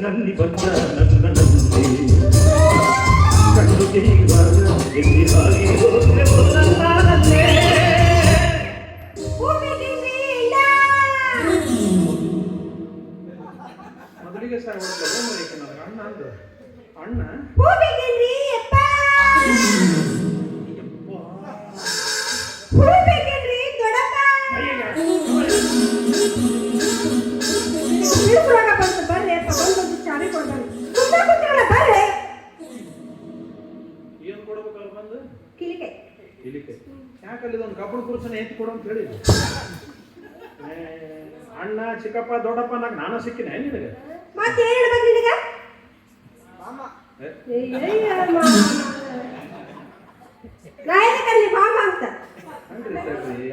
ಕನಸಿನಲ್ಲಿ ಬಂದ ನನ್ನನಂತೆ ಕಣ್ಣು ತೆರೆಯುವಾಗ ಎಲ್ಲಿ ಹಾಗೆ ಹೋದ್ರೆ ನನ್ನನಂತೆ. ಮೊದಲಿಗೆ ಸರ್ ನನಗೆ ಅಣ್ಣ ಅಂದ ಅಣ್ಣ ಏನ್ ಕೊಡ್ಬೇಕು ಬಂದು ಕಿಲಿಕೆ ಯಾಕಲ್ಲಿ ಒಂದು ಕಬ್ಬಣ ಪುರುಷನ ಎತ್ತಿ ಕೊಡು ಅಂತ ಹೇಳಿದ್ರು. ಅಣ್ಣ ಚಿಕ್ಕಪ್ಪ ದೊಡ್ಡಪ್ಪ ನಾನು ಸಿಕ್ಕಿನ ನಿನಗೆ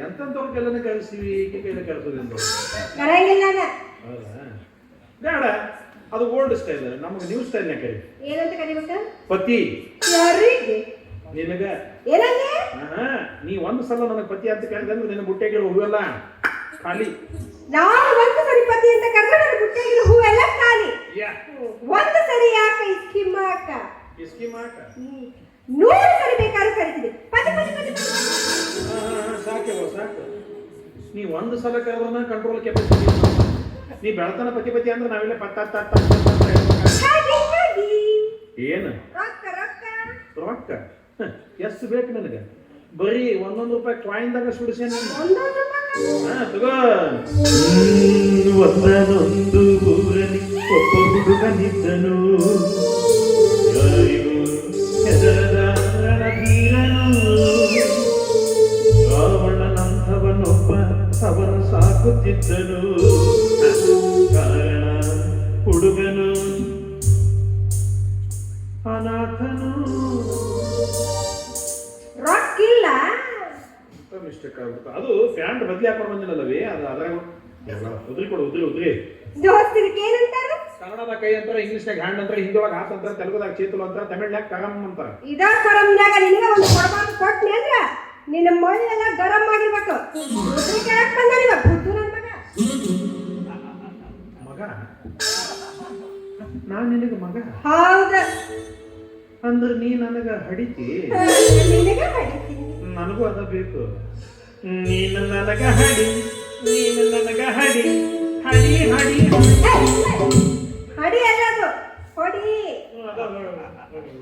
ಎಂತವ್ರಿಗೆಲ್ಲ ಕಳಿಸ್ತೀವಿ ಈಕೆ ಕೈಲ ಕಳ್ಸೋದು ಬೇಡ. ಅದು ಓಲ್ಡ್ ಸ್ಟೈಲ್, ನಮಗೆ ನ್ಯೂ ಸ್ಟೈಲ್ ಕರಿ. ಏನಂತ ಕರಿಬೇಕು? ಪತಿ ನಿನಗ ನೀ ಒಂದು ಸಲ ನನಗೆ ಪತಿ ಅಂತ ಕರೆದ್ರೆ ನಿನ್ನ ಬುಟ್ಟೆಗೆ ಹೂವೆಲ್ಲ ಖಾಲಿ. ನಾನು ಒಂದು ಸರಿ ಪತಿ ಅಂತ ಕರೆದ್ರೆ ನನ್ನ ಬುಟ್ಟೆಗೆ ಹೂವೆಲ್ಲ ಖಾಲಿ. ಒಂದು ಸರಿ ಯಾಕೆ ಇಸ್ಕಿಮಾಕ ನೂರು ಸರಿ ಬೇಕಾದ್ರೂ ಕರಿತೀವಿ. ಪತಿ ಪತಿ ಪತಿ ಸಾಕು. ನೀ ಒಂದು ಸಲ ಕರೆದ್ರೆ ಕಂಟ್ರೋಲ್ ಕೆಪಾಸಿಟಿ. ನೀ ಬೆಳತನ ಪತಿ ಪತಿ ಅಂದ್ರೆ ನಾವೆಲ್ಲ ಏನು ರೊಕ್ಕ ಎಷ್ಟು ಬೇಕು ನನಗೆ? ಬರೀ ₹1 ಕಾಯಿನ್ದಾಗ ಸುಡಿಸೇನೆ. ತಗೋ. ಒಂದನೊಂದು ಊರಲ್ಲಿ ಒಬ್ಬ ಹುಡುಗನಿದ್ದನು, ಯಾರಿಗೂ ಹೆದರದ ರಣಧೀರನು. ರಾವಣನಂಥವನೊಬ್ಬ ಅವನು ಸಾಕುತ್ತಿದ್ದನು, ಕಾರಣ ಹುಡುಗನು ಅನಾಥನು. ರೊಕ್ಕಿಲ್ಲ ಮಿಸ್ಟೇಕ್ ಆಗ್ಬಿಟ್ಟು ಅದು ಪ್ಯಾಂಟ್ ಬದಲಿ ಹಾಕೊಂಡು ಬಂದಿಲ್ಲವೇ? ಅದು ಅದ್ರಾಗ ಉದ್ರಿ ಕೊಡು. ಕನ್ನಡದ ಕೈ ಅಂತಾರೆ, ಇಂಗ್ಲಿಷ್ನಾಗ ಹ್ಯಾಂಡ್ ಅಂತಾರೆ, ಹಿಂದಿಯೊಳಗೆ ಹಾತ್ ಅಂತಾರೆ, ತೆಲುಗುದಾಗ ಚೇತುಲು ಅಂತಾರೆ, ತಮಿಳ್ನಾಗ ಕರಮ್ ಅಂತಾರೆ. ಇದ ಕರಮ್ನಾಗ ನಿನಗೆ ಒಂದು ಕೊಡಬಾರ್ದು ಕೊಟ್ನಿ ಅಂದ್ರ ನಿನ್ನ ಮೈ ಎಲ್ಲ ಗರಂ ಆಗಿರ್ಬೇಕು. ಉದ್ರಿ ಕೇಳಕ್ ಬಂದ ನೀವ ಬುದ್ದು ನನ್ನ ಮಗ. ನಾನು ನಿನಗೆ ಮಗ? ಹೌದ. ಅಂದ್ರೆ ನೀ ನನಗ ಹಡಿತಿ? ನಿನಗೆ ಹಡಿತೀನಿ. ನನಗೂ ಅದ ಬೇಕು. ನೀನು ನನಗ ಹಡಿ, ನೀನು ನನಗ ಹಡಿ ಹಡಿ ಹಡಿ ಹಡಿ ಅಲ್ಲದು ಹೊಡಿ.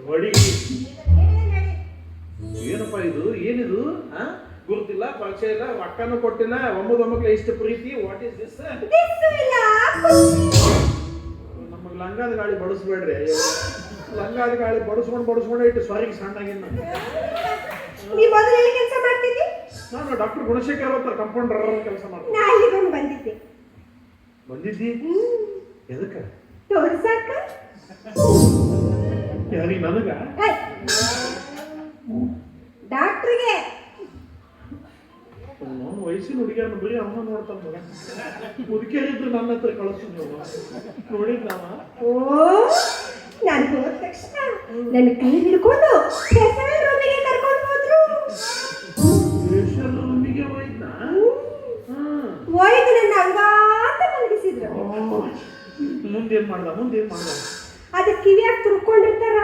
ಹೊಡಿ. ಏನಪ್ಪ ಇದು? ಏನಿದು? ಗುರುತಿಲ್ಲ, ಪರಿಚಯ ಇಲ್ಲ, ರೊಕ್ಕನೂ ಕೊಟ್ಟಿಲ್ಲ, ಒಮ್ಮದೊಮ್ಮಕ್ಲೆ ಇಷ್ಟು ಪ್ರೀತಿ. What is this? ನಮಗೆ ಲಂಗಾದ ಗಾಳಿ ಬಡಿಸ್ಬೇಡ್ರಿ. ಲಂಗಾದ ಗಾಳಿ ಬಡಿಸ್ಕೊಂಡು ಇಟ್ಟು ಸ್ವಾರಿಗೆ ಸಣ್ಣಾಗಿನ್ನ. ನೀ ಮೊದಲು ಎಲ್ಲಿ ಕೆಲಸ ಮಾಡ್ತಿದ್ದಿ? ನಾನು ಡಾಕ್ಟರ್ ಗುಣಶೇಖರ್ ಅವರ ಕಂಪೌಂಡರ್ ಕೆಲಸ ಮಾಡ್ತೀನಿ. ನಾ ಇಲ್ಲಿಗೊಂದು ಬಂದಿದ್ದೆ. ಬಂದಿದ್ದಿ? ಎದಕ್ಕೆ? ತೋರ್ಸಾಕ. ಯಾರಿಗೆ? ನನಗ? ಡಾಕ್ಟ್ರಿಗೆ. ನಾನು ವಯಸ್ಸಿನ ಹುಡುಗಿಯನ್ನು ಬರೀ ಅವನ ನೋಡ್ತಾನ. ಮುದುಕಿಯರಿದ್ದು ನನ್ನ ಹತ್ರ ಕಳಿಸು. ನೋಡಿದ್ ನಾವ. ಓ, ನಾನು ಹೋದ ತಕ್ಷಣ ನನ್ನ ಕೈ ಹಿಡ್ಕೊಂಡು ಸ್ಪೆಷಲ್ ರೂಮಿಗೆ ಕರ್ಕೊಂಡು ಹೋದ್ರು. ಸ್ಪೆಷಲ್ ರೂಮಿಗೆ ಹೋಯ್ತಾ? ಹೋಯ್ತು, ನನ್ನ ಅಂಗಾತ ಮಲಗಿಸಿದ್ರು. ಮುಂದೇನ್ ಮಾಡ್ದ? ಅದ ಕಿವಿಯಾಗ ತುರ್ಕೊಂಡಿರ್ತಾರ,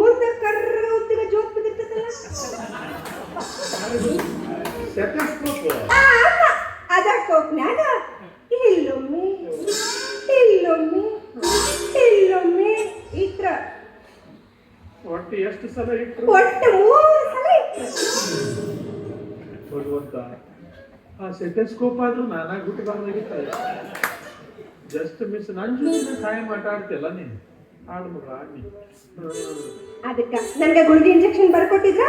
ಮುಂದೆ ಕರ್ರ ಉತ್ತಿಗೆ ಜೋಕ್ ಬಿದ್ದಿರ್ತದಲ್ಲ. ಅದ ಕೋಕ್ನಾಗ ಇಲ್ಲೊಮ್ಮೆ ಇಟ್ರ. ಒಟ್ಟು ಎಷ್ಟು ಸಲ ಇಟ್ರು? ಒಟ್ಟು 3 ಸಲ ಇಟ್ರು. ಭಗವಂತ, ಆ ಸೆಟೆಸ್ಕೋಪ್ ಆದ್ರೂ ನಾನಾಗಿ ಹುಟ್ಟಬಾರ್ದಾಗಿತ್ತ. Just miss. ನನ್ನ ಜೊತೆ ಸಹಾಯ ಮಾತಾಡ್ತಿಲ್ಲ ನೀನು. ಆಡ್ಬಿಡ್ರ ನೀ. ಅದಕ್ಕ ನನಗೆ ಗುಳಿಗೆ ಇಂಜೆಕ್ಷನ್ ಬರ್ಕೊಟ್ಟಿದ್ರ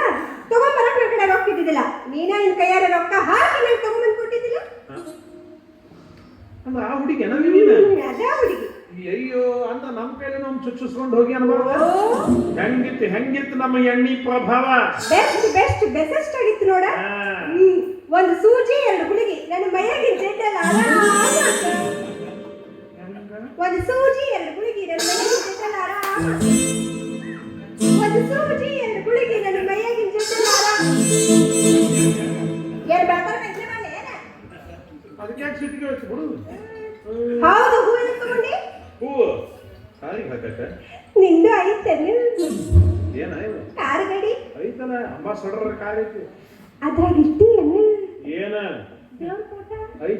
ತಗೊಂಬರಕ್ ನನ್ನ ಕಡೆ ರೊಕ್ಕ ಇದ್ದಿದ್ದಿಲ್ಲ. ನೀನ ನಿನ್ ಕೈಯಾರ ರೊಕ್ಕ ಹಾಕಿ ನಾನು ತಗೊಂಬಂದ್ ಕೊಟ್ಟಿದ್ದಿಲ್ಲ. ಅಲ್ಲ, ಆ ಹುಡುಗಿ ನೀನ? ಅದೇ ಹುಡುಗಿ. ಅಯ್ಯೋ ಅಂತ ನಮ್ಮ ಕೈಲಿ ನಾವು ಚುಚ್ಚಿಸ್ಕೊಂಡು ಹೋಗಿ ಅನ್ಬಾರ್ದ? ಹೆಂಗಿತ್ತು ನಮ್ಮ ಎಣ್ಣಿ ಪ್ರಭಾವ? ಬೆಸ್ಟ್ ಆಗಿತ್ತು ನೋಡ. ಒಂದು ಸೂಜಿ 2 ಗುಳಿಗೆ ನನ್ನ ಮೈಯಾಗಿನ ಜೆಡ್ಡೆಲ್ಲ ಒಂದು ಸೂಜಿ 2 ಗುಳಿಗೆ ನನ್ನ ಮೈಯಾಗಿನ ಜೆಡ್ಡೆಲ್ಲ ಆರಾಮ. ಒಂದು ಸೂಜಿ 2 ಗುಳಿಗೆ ನನ್ನ ಮೈಯಾಗಿನ ಜೆಡ್ಡೆಲ್ಲ ಆರಾಮ. ಏನು ಬರ್ತಾರೆ ಕಜ್ಜೆ ಮೇಲೆ ಏನ? ಅದಕ್ಕೆ ಯಾಕೆ ಸಿಟ್ಟಿಗೆ ಹೇಳ್ತು ಬಿಡು. ಹೌದು. ಹೂವು ತಗೊಂಡಿ? ಹೂವು ಸಾರಿ ಯಾಕಕ್ಕ ನಿಂದು ಐತೇನು ಏನ ಇವು ಕಾರ್ ಗಾಡಿ ಐತಲ್ಲ ಅಂಬಾಸಡರ್ ಕಾರ್ ಐತಿ ಅದ್ರಾಗ ಇರ್ತೀಯೇನು ಏನ ದೇವ್ರ ಫೋಟೋ ಐತಲ್ಲ